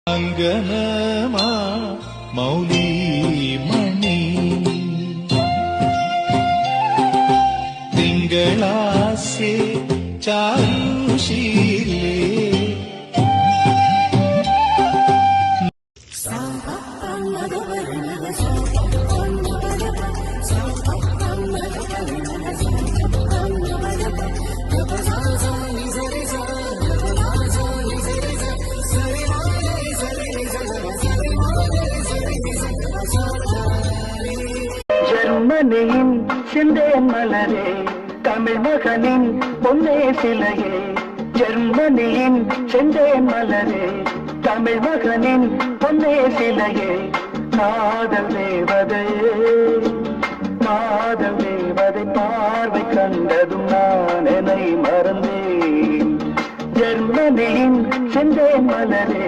அங்கனமா மௌலி மணி திங்களாசே சாருஷீலே ஜெர்மனியின் செந்தேன் மலரே தமிழ் மகனின் பொன்னே சிலையே ஜெர்மனியின் செந்தேன் மலரே தமிழ் மகனின் பொன்னே சிலையே காதல் தேவதையே காதல் தேவதை பார்வை கண்டதும் நான் என்னை மறந்தேன் ஜெர்மனியின் செந்தேன் மலரே